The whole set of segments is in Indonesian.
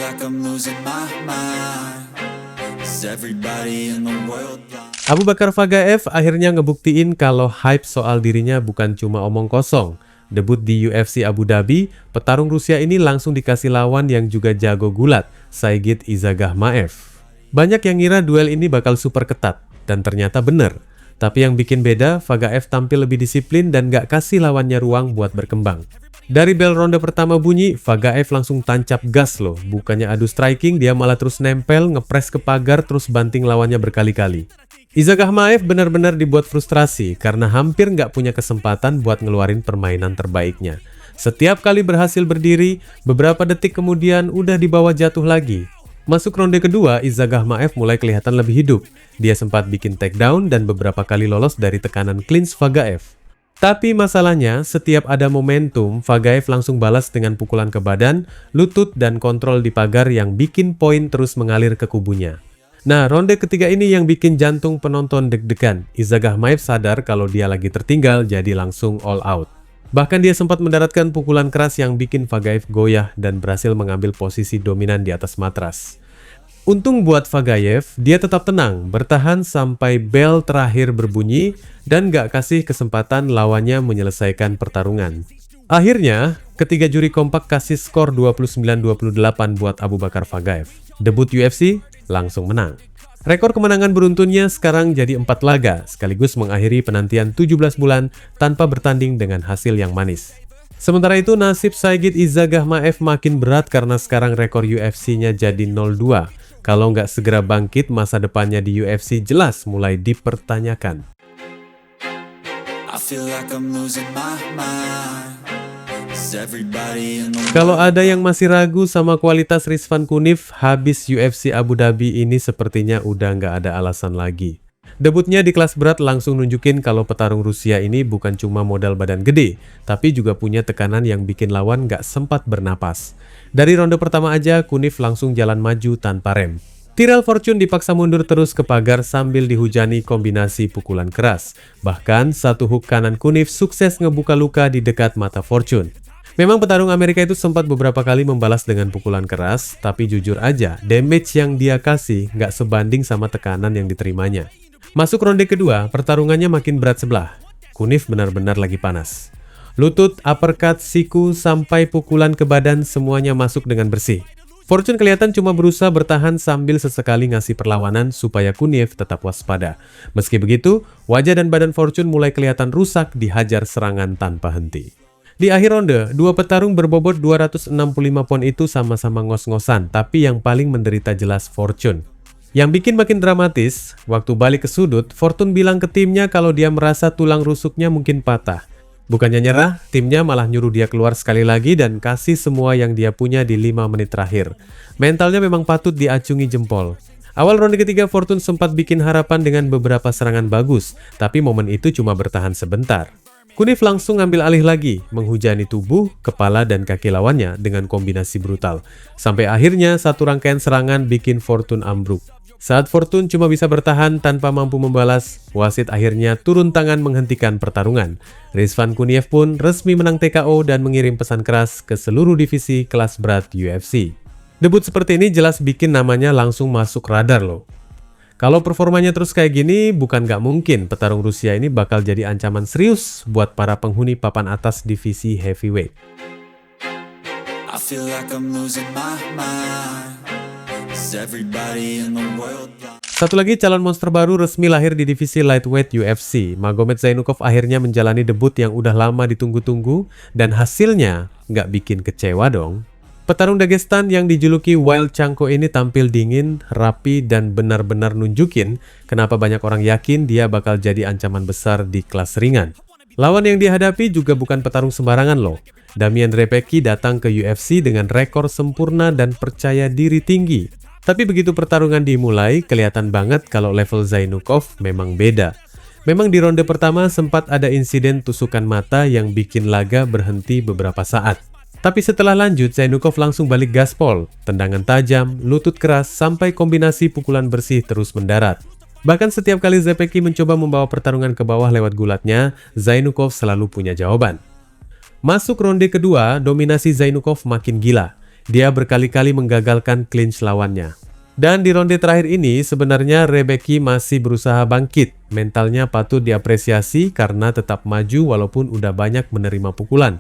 like I'm losing my mind. Is everybody in the world blind? Abu Bakar Fagaev akhirnya ngebuktiin kalau hype soal dirinya bukan cuma omong kosong. Debut di UFC Abu Dhabi, petarung Rusia ini langsung dikasih lawan yang juga jago gulat, Saigit Izagahmaev. Banyak yang ngira duel ini bakal super ketat, dan ternyata bener. Tapi yang bikin beda, Fagaev tampil lebih disiplin dan gak kasih lawannya ruang buat berkembang. Dari bel ronde pertama bunyi, Fagaev langsung tancap gas loh. Bukannya adu striking, dia malah terus nempel, ngepres ke pagar, terus banting lawannya berkali-kali. Izagahmaev benar-benar dibuat frustrasi karena hampir nggak punya kesempatan buat ngeluarin permainan terbaiknya. Setiap kali berhasil berdiri, beberapa detik kemudian udah dibawa jatuh lagi. Masuk ronde kedua, Izagahmaev mulai kelihatan lebih hidup. Dia sempat bikin takedown dan beberapa kali lolos dari tekanan clinch Fagaev. Tapi masalahnya, setiap ada momentum, Fagaev langsung balas dengan pukulan ke badan, lutut, dan kontrol di pagar yang bikin poin terus mengalir ke kubunya. Nah, ronde ketiga ini yang bikin jantung penonton deg-degan. Izagahmaev sadar kalau dia lagi tertinggal, jadi langsung all out. Bahkan dia sempat mendaratkan pukulan keras yang bikin Fagaev goyah dan berhasil mengambil posisi dominan di atas matras. Untung buat Fagaev, dia tetap tenang, bertahan sampai bel terakhir berbunyi dan gak kasih kesempatan lawannya menyelesaikan pertarungan. Akhirnya, ketiga juri kompak kasih skor 29-28 buat Abu Bakar Fagaev. Debut UFC langsung menang. Rekor kemenangan beruntunnya sekarang jadi 4 laga, sekaligus mengakhiri penantian 17 bulan tanpa bertanding dengan hasil yang manis. Sementara itu, nasib Saigit Izagahmaev makin berat karena sekarang rekor UFC-nya jadi 0-2. Kalau nggak segera bangkit, masa depannya di UFC jelas mulai dipertanyakan. I feel like I'm losing my mind. Is everybody in the Kalau ada yang masih ragu sama kualitas Rizvan Kunif, habis UFC Abu Dhabi ini sepertinya udah nggak ada alasan lagi. Debutnya di kelas berat langsung nunjukin kalau petarung Rusia ini bukan cuma modal badan gede, tapi juga punya tekanan yang bikin lawan nggak sempat bernapas. Dari ronde pertama aja, Kunif langsung jalan maju tanpa rem. Tyrell Fortune dipaksa mundur terus ke pagar sambil dihujani kombinasi pukulan keras. Bahkan satu hook kanan Kunif sukses ngebuka luka di dekat mata Fortune. Memang petarung Amerika itu sempat beberapa kali membalas dengan pukulan keras, tapi jujur aja, damage yang dia kasih nggak sebanding sama tekanan yang diterimanya. Masuk ronde kedua, pertarungannya makin berat sebelah. Kunif benar-benar lagi panas. Lutut, uppercut, siku, sampai pukulan ke badan semuanya masuk dengan bersih. Fortune kelihatan cuma berusaha bertahan sambil sesekali ngasih perlawanan supaya Kunif tetap waspada. Meski begitu, wajah dan badan Fortune mulai kelihatan rusak dihajar serangan tanpa henti. Di akhir ronde, dua petarung berbobot 265 pon itu sama-sama ngos-ngosan, tapi yang paling menderita jelas Fortune. Yang bikin makin dramatis, waktu balik ke sudut, Fortune bilang ke timnya kalau dia merasa tulang rusuknya mungkin patah. Bukannya nyerah, timnya malah nyuruh dia keluar sekali lagi dan kasih semua yang dia punya di 5 menit terakhir. Mentalnya memang patut diacungi jempol. Awal ronde ketiga, Fortune sempat bikin harapan dengan beberapa serangan bagus, tapi momen itu cuma bertahan sebentar. Kunif langsung ngambil alih lagi, menghujani tubuh, kepala, dan kaki lawannya dengan kombinasi brutal. Sampai akhirnya satu rangkaian serangan bikin Fortune ambruk. Saat Fortune cuma bisa bertahan tanpa mampu membalas, wasit akhirnya turun tangan menghentikan pertarungan. Rizvan Kuniev pun resmi menang TKO dan mengirim pesan keras ke seluruh divisi kelas berat UFC. Debut seperti ini jelas bikin namanya langsung masuk radar loh. Kalau performanya terus kayak gini, bukan nggak mungkin petarung Rusia ini bakal jadi ancaman serius buat para penghuni papan atas divisi heavyweight. I feel like I'm losing my mind. Is everybody in the world blind? Satu lagi calon monster baru resmi lahir di divisi lightweight UFC. Magomed Zainukov akhirnya menjalani debut yang udah lama ditunggu-tunggu dan hasilnya nggak bikin kecewa dong. Petarung Dagestan yang dijuluki Wild Chanko ini tampil dingin, rapi, dan benar-benar nunjukin kenapa banyak orang yakin dia bakal jadi ancaman besar di kelas ringan. Lawan yang dihadapi juga bukan petarung sembarangan loh. Damian Repecki datang ke UFC dengan rekor sempurna dan percaya diri tinggi. Tapi begitu pertarungan dimulai, kelihatan banget kalau level Zainukov memang beda. Memang di ronde pertama sempat ada insiden tusukan mata yang bikin laga berhenti beberapa saat. Tapi setelah lanjut, Zainukov langsung balik gaspol, tendangan tajam, lutut keras, sampai kombinasi pukulan bersih terus mendarat. Bahkan setiap kali Repecki mencoba membawa pertarungan ke bawah lewat gulatnya, Zainukov selalu punya jawaban. Masuk ronde kedua, dominasi Zainukov makin gila. Dia berkali-kali menggagalkan clinch lawannya. Dan di ronde terakhir ini sebenarnya Rebecki masih berusaha bangkit. Mentalnya patut diapresiasi karena tetap maju walaupun udah banyak menerima pukulan.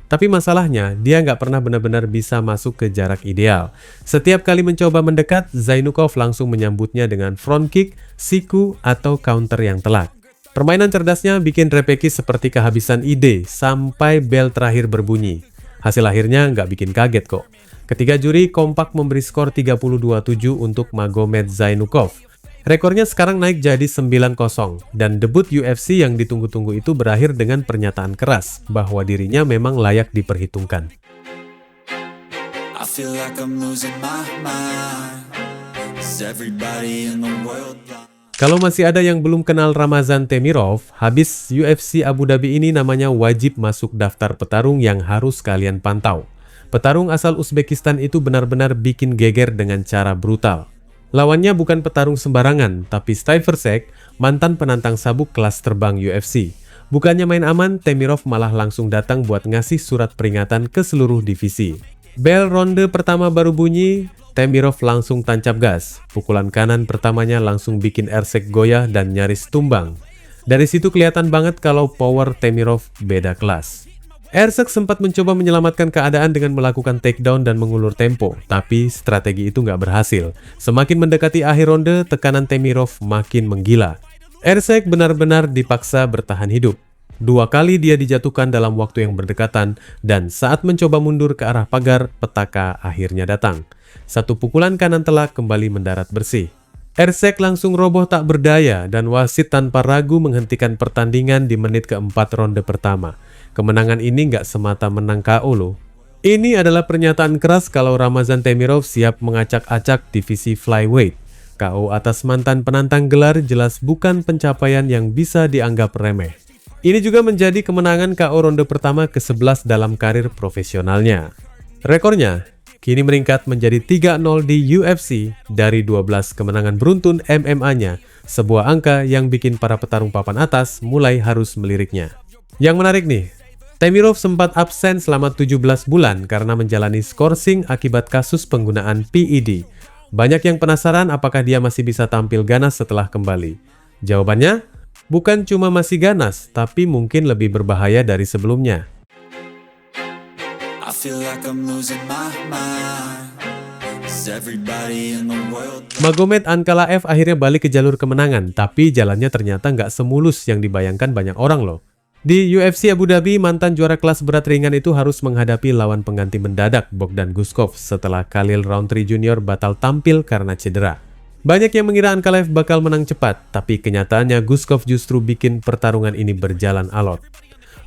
Tapi masalahnya, dia nggak pernah benar-benar bisa masuk ke jarak ideal. Setiap kali mencoba mendekat, Zainukov langsung menyambutnya dengan front kick, siku, atau counter yang telak. Permainan cerdasnya bikin Rebecki seperti kehabisan ide sampai bel terakhir berbunyi. Hasil akhirnya nggak bikin kaget kok. Ketiga juri kompak memberi skor 32-7 untuk Magomed Zainukov. Rekornya sekarang naik jadi 9-0 dan debut UFC yang ditunggu-tunggu itu berakhir dengan pernyataan keras bahwa dirinya memang layak diperhitungkan. I feel like I'm losing my mind. Is everybody in the world blind? Kalau masih ada yang belum kenal Ramazan Temirov, habis UFC Abu Dhabi ini namanya wajib masuk daftar petarung yang harus kalian pantau. Petarung asal Uzbekistan itu benar-benar bikin geger dengan cara brutal. Lawannya bukan petarung sembarangan, tapi Stiversek, mantan penantang sabuk kelas terbang UFC. Bukannya main aman, Temirov malah langsung datang buat ngasih surat peringatan ke seluruh divisi. Bel ronde pertama baru bunyi, Temirov langsung tancap gas. Pukulan kanan pertamanya langsung bikin Ersek goyah dan nyaris tumbang. Dari situ kelihatan banget kalau power Temirov beda kelas. Ersek sempat mencoba menyelamatkan keadaan dengan melakukan takedown dan mengulur tempo, tapi strategi itu nggak berhasil. Semakin mendekati akhir ronde, tekanan Temirov makin menggila. Ersek benar-benar dipaksa bertahan hidup. 2 kali dia dijatuhkan dalam waktu yang berdekatan, dan saat mencoba mundur ke arah pagar, petaka akhirnya datang. Satu pukulan kanan telak kembali mendarat bersih. Ersek langsung roboh tak berdaya dan wasit tanpa ragu menghentikan pertandingan di menit keempat ronde pertama. Kemenangan ini nggak semata menang KO loh. Ini adalah pernyataan keras kalau Ramazan Temirov siap mengacak-acak divisi flyweight. KO atas mantan penantang gelar jelas bukan pencapaian yang bisa dianggap remeh. Ini juga menjadi kemenangan KO ronde pertama ke-11 dalam karir profesionalnya. Rekornya kini meningkat menjadi 3-0 di UFC dari 12 kemenangan beruntun MMA-nya, sebuah angka yang bikin para petarung papan atas mulai harus meliriknya. Yang menarik nih, Temirov sempat absen selama 17 bulan karena menjalani skorsing akibat kasus penggunaan PED. Banyak yang penasaran apakah dia masih bisa tampil ganas setelah kembali. Jawabannya, bukan cuma masih ganas, tapi mungkin lebih berbahaya dari sebelumnya. I feel like I'm losing my mind. Is everybody in the world blind? Magomed Ankalaev akhirnya balik ke jalur kemenangan, tapi jalannya ternyata nggak semulus yang dibayangkan banyak orang loh. Di UFC Abu Dhabi, mantan juara kelas berat ringan itu harus menghadapi lawan pengganti mendadak Bogdan Guskov setelah Khalil Rountree Jr. batal tampil karena cedera. Banyak yang mengira Ankalaev bakal menang cepat, tapi kenyataannya Guskov justru bikin pertarungan ini berjalan alot.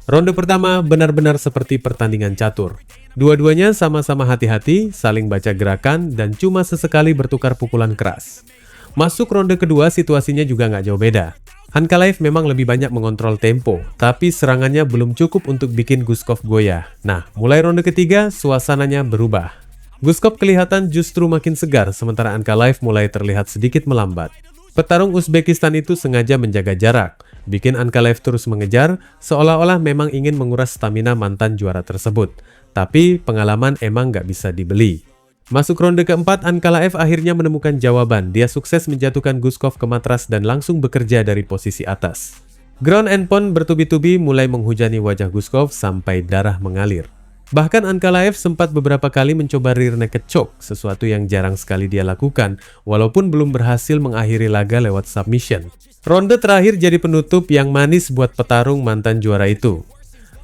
Ronde pertama benar-benar seperti pertandingan catur. Dua-duanya sama-sama hati-hati, saling baca gerakan, dan cuma sesekali bertukar pukulan keras. Masuk ronde kedua situasinya juga nggak jauh beda. Ankalaev memang lebih banyak mengontrol tempo, tapi serangannya belum cukup untuk bikin Guskov goyah. Nah, mulai ronde ketiga, suasananya berubah. Guskov kelihatan justru makin segar, sementara Ankalaev mulai terlihat sedikit melambat. Petarung Uzbekistan itu sengaja menjaga jarak, bikin Ankalaev terus mengejar, seolah-olah memang ingin menguras stamina mantan juara tersebut. Tapi pengalaman emang nggak bisa dibeli. Masuk ronde keempat, Ankalaev akhirnya menemukan jawaban. Dia sukses menjatuhkan Guskov ke matras dan langsung bekerja dari posisi atas. Ground and pound bertubi-tubi mulai menghujani wajah Guskov sampai darah mengalir. Bahkan Ankalaev sempat beberapa kali mencoba rear naked choke, sesuatu yang jarang sekali dia lakukan, walaupun belum berhasil mengakhiri laga lewat submission. Ronde terakhir jadi penutup yang manis buat petarung mantan juara itu.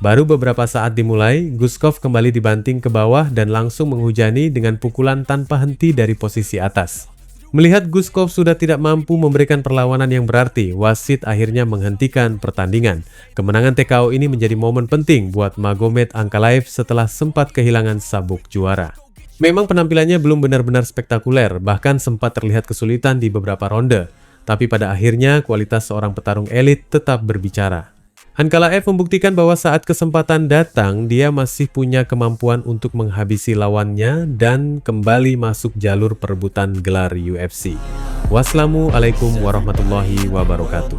Baru beberapa saat dimulai, Guskov kembali dibanting ke bawah dan langsung menghujani dengan pukulan tanpa henti dari posisi atas. Melihat Guskov sudah tidak mampu memberikan perlawanan yang berarti, wasit akhirnya menghentikan pertandingan. Kemenangan TKO ini menjadi momen penting buat Magomed Ankalaev setelah sempat kehilangan sabuk juara. Memang penampilannya belum benar-benar spektakuler, bahkan sempat terlihat kesulitan di beberapa ronde. Tapi pada akhirnya kualitas seorang petarung elit tetap berbicara. Ankalaev membuktikan bahwa saat kesempatan datang, dia masih punya kemampuan untuk menghabisi lawannya dan kembali masuk jalur perebutan gelar UFC. Wassalamualaikum warahmatullahi wabarakatuh.